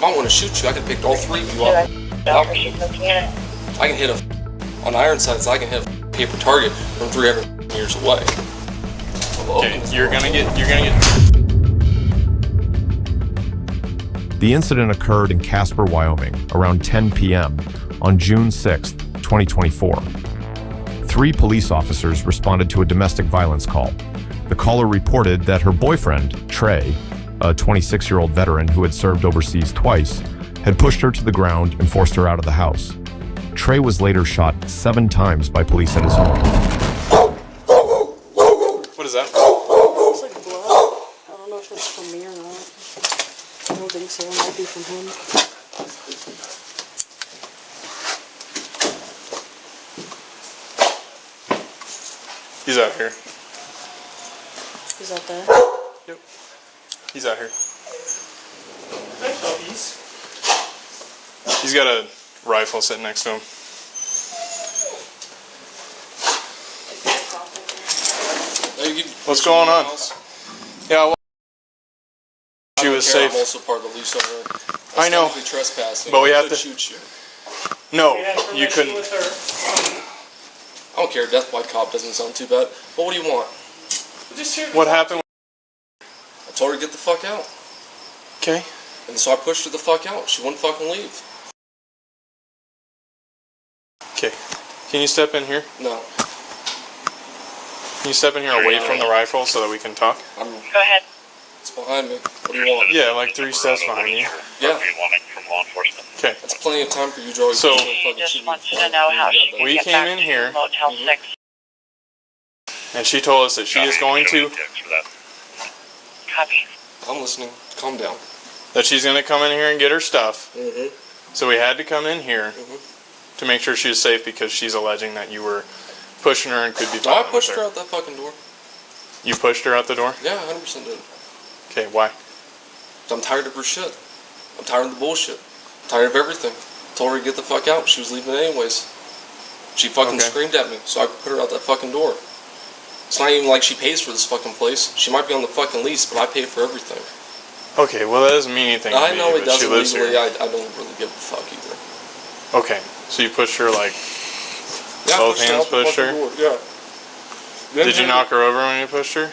I want to shoot you, I can pick all three of you up. I can hit on iron sights, I can hit a paper target from 300 meters away. Okay, you're gonna get. The incident occurred in Casper, Wyoming, around 10 p.m. on June 6, 2024. 3 police officers responded to a domestic violence call. The caller reported that her boyfriend, Trey, a 26-year-old veteran who had served overseas twice, had pushed her to the ground and forced her out of the house. Trey was later shot 7 times by police at his home. What is that? It's like blood. I don't know if it's from me or not. I don't think so. It might be from him. He's out here. He's out there? Yep. He's out here. Hey, puppies. He's got a rifle sitting next to him. What's going on? Yeah, well, she was safe. I'm also part of the lease owner. I know. Trespassing. But we have to shoot you. No, We had you permission couldn't. with her. I don't care. Death by cop doesn't sound too bad. But what do you want? Just here to What talk happened? I told her to get the fuck out. Okay. And so I pushed her the fuck out. She wouldn't fucking leave. Okay. Can you step in here? No. Can you step in here away from the rifle so that we can talk? Go ahead. It's behind me. What do you want? Yeah, like 3 steps behind you. Yeah. From law enforcement. Okay. That's plenty of time for you to always So- She just wants to know how she can We get came back in to here. Motel 6. And she told us that she is going to, Copy. I'm listening. Calm down. that she's going to come in here and get her stuff. Mm-hmm. So we had to come in here Mhm. to make sure she was safe because she's alleging that you were pushing her and could be I violent pushed with her out that fucking door. You pushed her out the door? Yeah, 100% did. Okay, why? I'm tired of her shit. I'm tired of the bullshit. I'm tired of everything. Told her to get the fuck out. She was leaving anyways. She fucking Okay. screamed at me, so I put her out that fucking door. It's not even like she pays for this fucking place. She might be on the fucking lease, but I pay for everything. Okay, well that doesn't mean anything to I me, know it but she doesn't lives legally. here. I don't really give a fuck either. Okay, so you pushed her like, Yeah, I Both pushed her hands out the pushed fucking her? door, yeah. did you knock her over when you pushed her?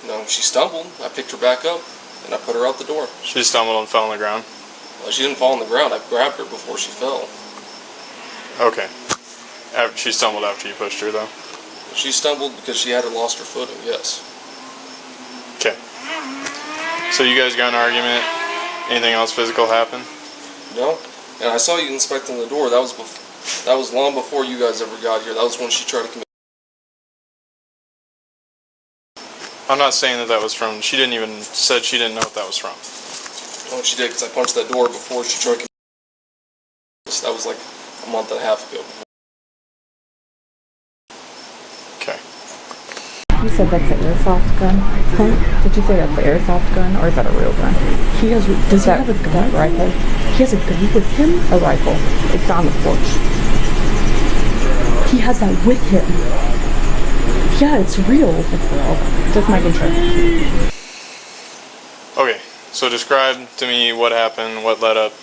No, she stumbled. I picked her back up, and I put her out the door. She stumbled and fell on the ground? Well, she didn't fall on the ground. I grabbed her before she fell. Okay. She stumbled after you pushed her though? She stumbled because she had lost her footing, yes. Okay. So you guys got in an argument? Anything else physical happen? No? And I saw you inspecting the door. That was long before you guys ever got here. That was when she tried to commit. I'm not saying that was from, she didn't even, said she didn't know what that was from. Oh, she did, because I punched that door before she tried to commit. That was like a month and a half ago. Okay. You said that's an airsoft gun? Huh? Did you say that's an airsoft gun, or is that a real gun? He has. Does he have a gun? That rifle? He has a gun with him? A rifle. It's on the porch. He has that with him. Yeah, it's real. It's real. Just making sure. Okay, so describe to me what happened, what led up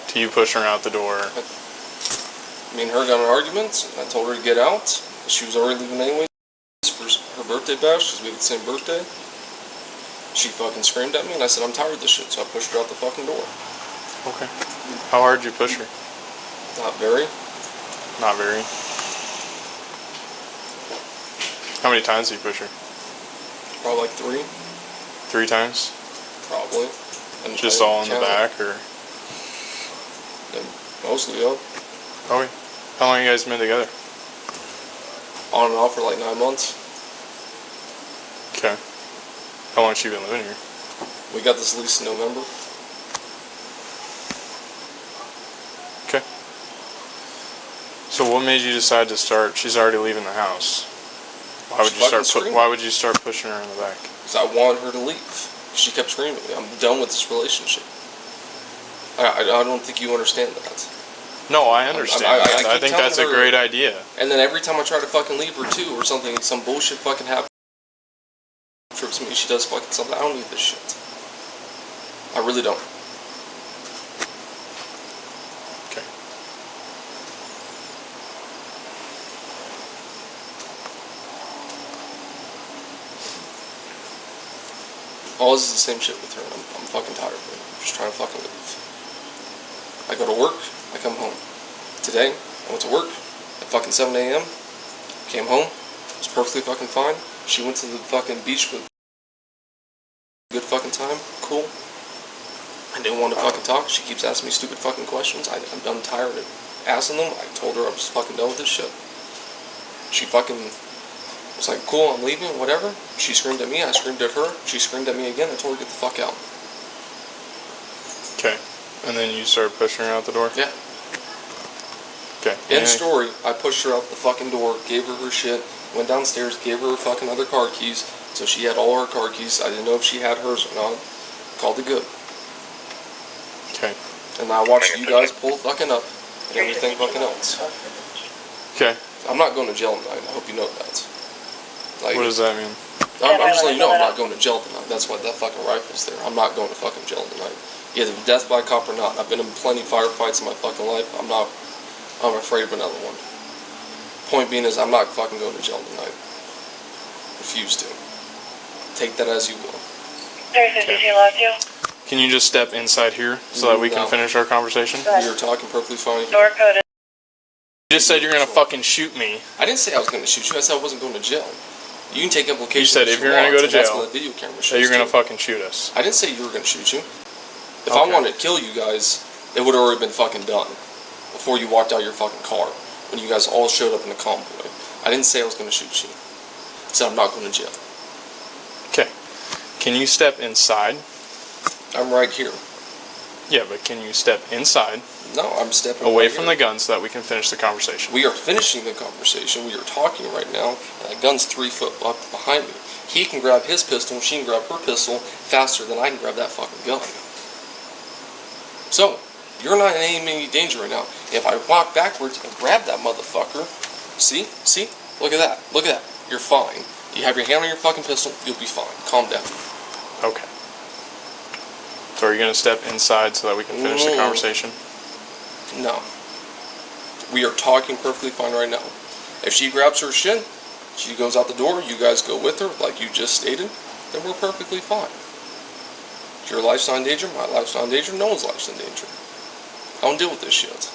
to you pushing her out the door. Me and her got in an argument. I told her to get out. She was already leaving anyway for her birthday bash, because we have the same birthday. She fucking screamed at me, and I said, I'm tired of this shit, so I pushed her out the fucking door. Okay. How hard did you push her? Not very. Not very. How many times did you push her? Probably like 3. 3 times? Probably. And Just I all in the counted. back, or? And mostly, yeah. Okay. How long you guys been together? On and off for like 9 months. Okay. How long has she been living here? We got this lease in November. Okay. So what made you decide to start? She's already leaving the house. Why would She you start? fucking screamed. Why would you start pushing her in the back? Because I wanted her to leave. She kept screaming at me. I'm done with this relationship. I don't think you understand that. No, I understand. I that. keep I think telling that's a her- great idea. And then every time I try to fucking leave her too, or something, some bullshit fucking happens. Trips me. She does fucking something. I don't need this shit. I really don't. All this is the same shit with her. I'm fucking tired of it. I'm just trying to fucking leave. I go to work, I come home. Today, I went to work at fucking 7 a.m. Came home, it was perfectly fucking fine. She went to the fucking beach with a good fucking time, cool. I didn't want to fucking talk. She keeps asking me stupid fucking questions. I'm done tired of asking them. I told her I'm just fucking done with this shit. She fucking was like, cool, I'm leaving, whatever. She screamed at me, I screamed at her. She screamed at me again. I told her to get the fuck out. Okay. And then you started pushing her out the door? Yeah. Okay. End story. I pushed her out the fucking door, gave her shit, went downstairs, gave her fucking other car keys. So she had all her car keys. I didn't know if she had hers or not. Called it good. Okay. And I watched you guys pull fucking up and everything fucking else. Okay. I'm not going to jail tonight. I hope you know that. Like, What does that mean? I'm just letting you know I'm not going to jail tonight. That's why that fucking rifle's there. I'm not going to fucking jail tonight. Either death by cop or not. I've been in plenty of firefights in my fucking life. I'm afraid of another one. Point being is I'm not fucking going to jail tonight. Refuse to. Take that as you will. 350, lost you. Can you just step inside here so that we can No. finish our conversation? You're talking perfectly fine. Door code is You just said you're gonna fucking shoot me. I didn't say I was going to shoot you. I said I wasn't going to jail. You can take implications. You said if you're gonna go to That's jail, what the video camera That shows you're gonna too. fucking shoot us. I didn't say you were going to shoot you. If I Okay. wanted to kill you guys, it would have already been fucking done before you walked out your fucking car. When you guys all showed up in the convoy. I didn't say I was going to shoot you. I said I'm not going to jail. Okay. Can you step inside? I'm right here. Yeah, but can you step inside, No, I'm stepping away right from here. the gun so that we can finish the conversation? We are finishing the conversation. We are talking right now, and that gun's 3 foot up behind me. He can grab his pistol, she can grab her pistol faster than I can grab that fucking gun. So, you're not in any danger right now. If I walk backwards and grab that motherfucker, see? Look at that. Look at that. You're fine. You have your hand on your fucking pistol, you'll be fine. Calm down. Okay. So are you gonna step inside so that we can finish the conversation? No. We are talking perfectly fine right now. If she grabs her shit, she goes out the door, you guys go with her, like you just stated, then we're perfectly fine. Your life's not in danger, my life's not in danger, no one's life's in danger. I don't deal with this shit.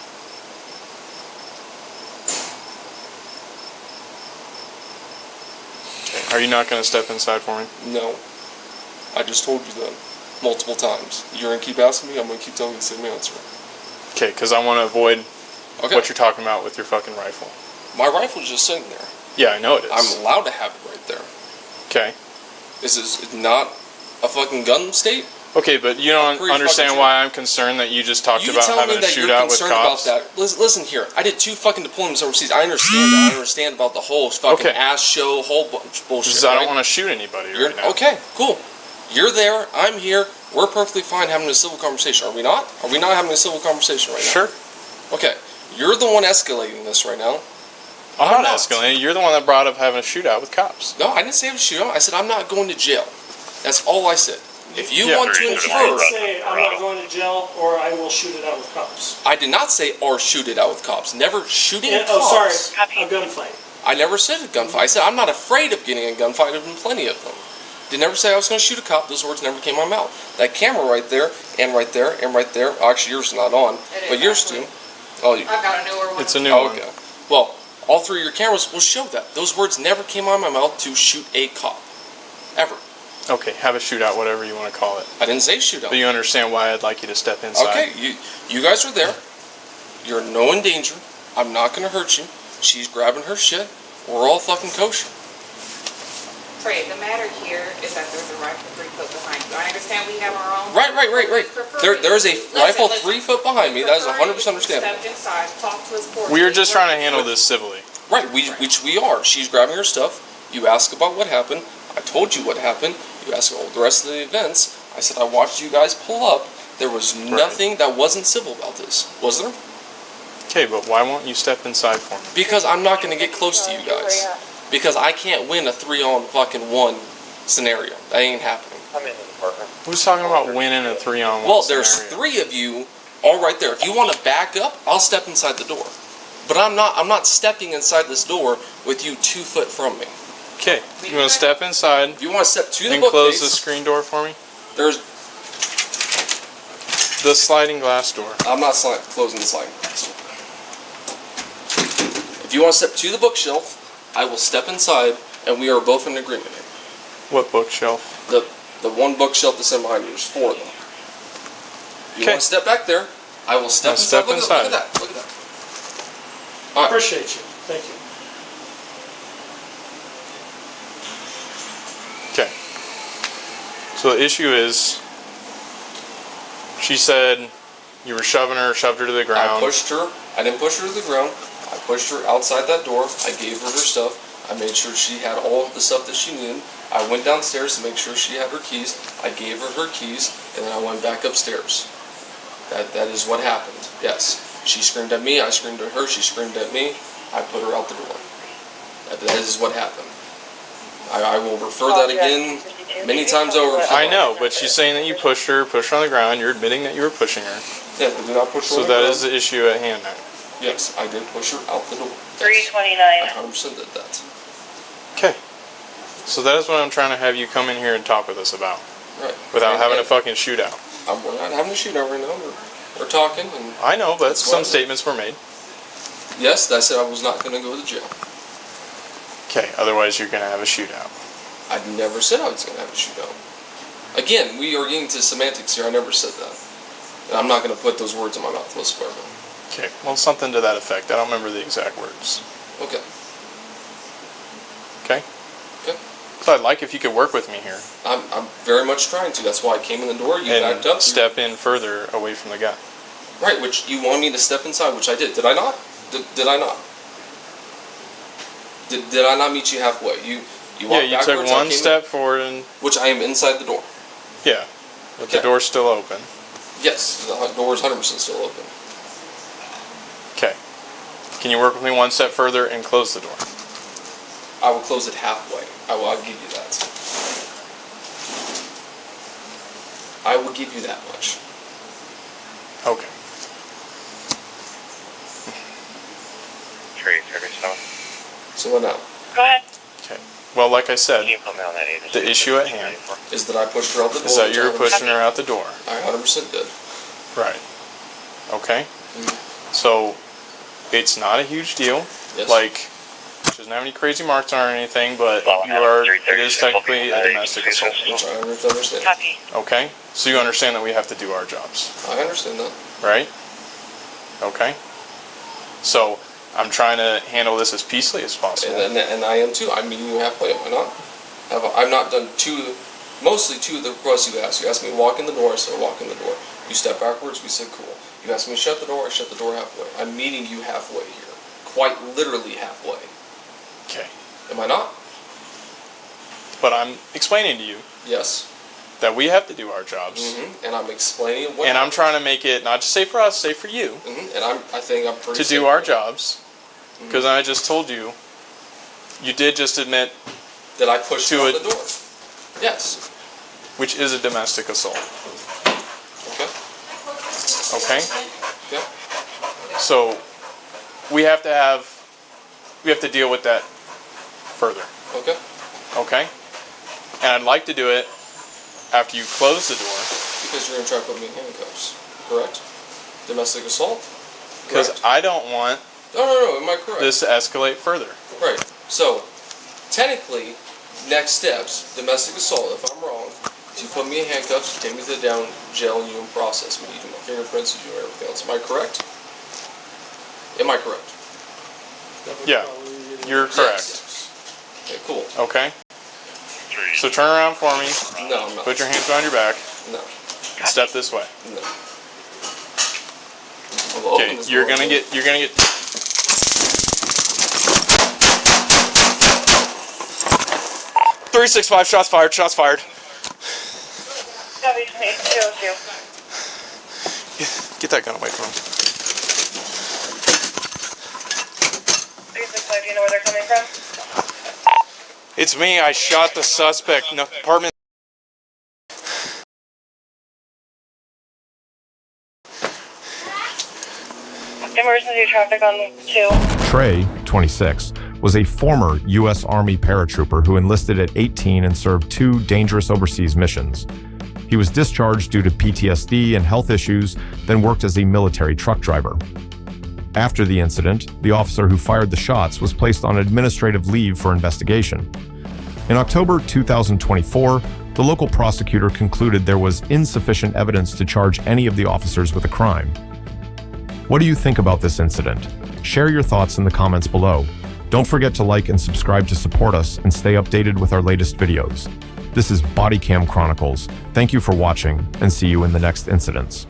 Okay. Are you not gonna step inside for me? No. I just told you that multiple times. You're gonna keep asking me, I'm gonna keep telling you the same answer. Okay, because I want to avoid Okay. what you're talking about with your fucking rifle. My rifle's just sitting there. Yeah, I know it is. I'm allowed to have it right there. Okay. This is not a fucking gun state. Okay, but you don't pretty understand fucking why I'm concerned that you just talked You about telling having me a that you're shootout with concerned about cops. that? Listen here. I did 2 fucking deployments overseas. I understand that. I understand about the whole fucking Okay. ass show, whole bunch of bullshit. Because I don't right? want to shoot anybody You're, right now. okay, cool. You're there. I'm here. We're perfectly fine having a civil conversation. Are we not? Are we not having a civil conversation right now? Sure. Okay. You're the one escalating this right now. I'm not not. escalating. You're the one that brought up having a shootout with cops. No, I didn't say it was a shootout. I said I'm not going to jail. That's all I said. If you Yeah. want to Three, You infer, didn't say I'm not going to jail or I will shoot it out with cops. I did not say or shoot it out with cops. Never shooting Yeah, cops. oh, sorry, a gunfight. I never said a gunfight. I said I'm not afraid of getting a gunfight. There's been plenty of them. Did never say I was going to shoot a cop. Those words never came out of my mouth. That camera right there, and right there, and right there. Actually, yours is not on, It but is, yours actually. too. Oh, you. I've got a newer one. It's a new Oh, one. okay. Well, all 3 of your cameras will show that. Those words never came out of my mouth to shoot a cop. Ever. Okay, have a shootout, whatever you want to call it. I didn't say shootout. But you understand why I'd like you to step inside. Okay, you guys are there. You're no in danger. I'm not going to hurt you. She's grabbing her shit. We're all fucking kosher. Trey, the matter here is that there's a rifle 3 foot behind you. I understand we have our own. Right. There is a rifle 3 foot behind me. That is 100% understandable. Step inside, talk to us cordially. We are just trying to handle this civilly. Right, which we are. She's grabbing her stuff. You ask about what happened. I told you what happened. You ask all the rest of the events. I said I watched you guys pull up. There was nothing that wasn't civil about this, was there? Okay, but why won't you step inside for me? Because I'm not going to get close to you guys. Because I can't win a 3-on-1 scenario. That ain't happening. I'm in the department. Who's talking about winning a 3-on-1 Well, there's scenario? 3 of you all right there. If you want to back up, I'll step inside the door. But I'm not stepping inside this door with you 2 foot from me. Okay, you want to step inside If you want to step to the and close the bookcase, screen door for me? there's. The sliding glass door. I'm not closing the sliding glass. If you want to step to the bookshelf, I will step inside, and we are both in agreement here. What bookshelf? The one bookshelf that's in behind you. There's 4 of them. You want to step back there? I will step inside. Step Look inside. at that. Look at that. All right. Appreciate you. Thank you. Okay. So the issue is, she said you were shoved her to the ground. I pushed her. I didn't push her to the ground. I pushed her outside that door. I gave her stuff. I made sure she had all of the stuff that she needed. I went downstairs to make sure she had her keys. I gave her keys, and then I went back upstairs. That is what happened. Yes. She screamed at me. I screamed at her. She screamed at me. I put her out the door. That is what happened. I will refer that again many times over. I know, but she's saying that you pushed her on the ground. You're admitting that you were pushing her. Yeah, I did not push her. So on the that ground. is the issue at hand now. Yes, I did push her out the door. 329. I 100% did that. Okay. So that is what I'm trying to have you come in here and talk with us about. Right. Without having a fucking shootout. We're not having a shootout right now. We're talking, and I know, but That's some what- statements were made. yes, I said I was not going to go to jail. Okay, otherwise you're going to have a shootout. I never said I was going to have a shootout. Again, we are getting to semantics here. I never said that. And I'm not going to put those words in my mouth whatsoever. Okay, well, something to that effect. I don't remember the exact words. Okay. Okay? Okay. So I'd like if you could work with me here. I'm very much trying to. That's why I came in the door. You And backed up. step in further away from the gun. Right, which you wanted me to step inside, which I did. Did I not? Did I not? Did I not meet you halfway? You Yeah, walked you backwards, took I one came in, step forward and, which I am inside the door. yeah, but the Okay. door's still open. Yes, the door is 100% still open. Okay. Can you work with me one step further and close the door? I will close it halfway. I'll give you that. I will give you that much. Okay. Tree 37. So what now? Go ahead. Okay. Well, like I said, Can you put me on that 8? the issue at hand Is that I pushed her out the door? is that which you're I pushing her out the door. I 100% did. Right. Okay. So, it's not a huge deal. Yes. Like, she doesn't have any crazy marks on her or anything, but it is technically a domestic assault. Which I understand. Copy. Okay? So you understand that we have to do our jobs, I understand that. right? Okay? So, I'm trying to handle this as peacefully as possible. And I am too. I'm meeting you halfway, am I not? I've not done mostly two of the requests you asked. You asked me to walk in the door, I said walk in the door. You stepped backwards, we said cool. You asked me to shut the door, I shut the door halfway. I'm meeting you halfway here. Quite literally halfway. Okay. Am I not? But I'm explaining to you Yes. that we have to do our jobs. And I'm explaining what. And I'm trying to make it not just say for us, say for you, And I think I'm pretty. to do our jobs. Because I just told you, you did just admit, That I pushed to you out it. the door. Yes. which is a domestic assault. Okay. Okay? Okay. So, we have to deal with that further. Okay. Okay? And I'd like to do it after you close the door. Because you're gonna try to put me in handcuffs. Correct. Domestic assault. Because Correct. I don't want No. Am I correct? this to escalate further. Right. So, technically, next steps, domestic assault, if I'm wrong, you put me in handcuffs, you take me to the down jail, and you process me. You do my fingerprints, you do everything else. Am I correct? Am I correct? Yeah, you're correct. Yes. Okay, cool. Okay? So turn around for me, No, I'm not. put your hands behind your back, No. and step this way. No. I will open Okay, this you're door. gonna get 365 shots fired, shots fired. Copy 202. Get that gun away from him. 365, do you know where they're coming from? It's me, I shot the suspect. No, apartment. Emergency traffic on 2. Trey, 26, was was a former U.S. Army paratrooper who enlisted at 18 and served 2 dangerous overseas missions. He was discharged due to PTSD and health issues, then worked as a military truck driver. After the incident, the officer who fired the shots was placed on administrative leave for investigation. In October 2024, the local prosecutor concluded there was insufficient evidence to charge any of the officers with a crime. What do you think about this incident? Share your thoughts in the comments below. Don't forget to like and subscribe to support us and stay updated with our latest videos. This is Bodycam Chronicles. Thank you for watching, and see you in the next incidents.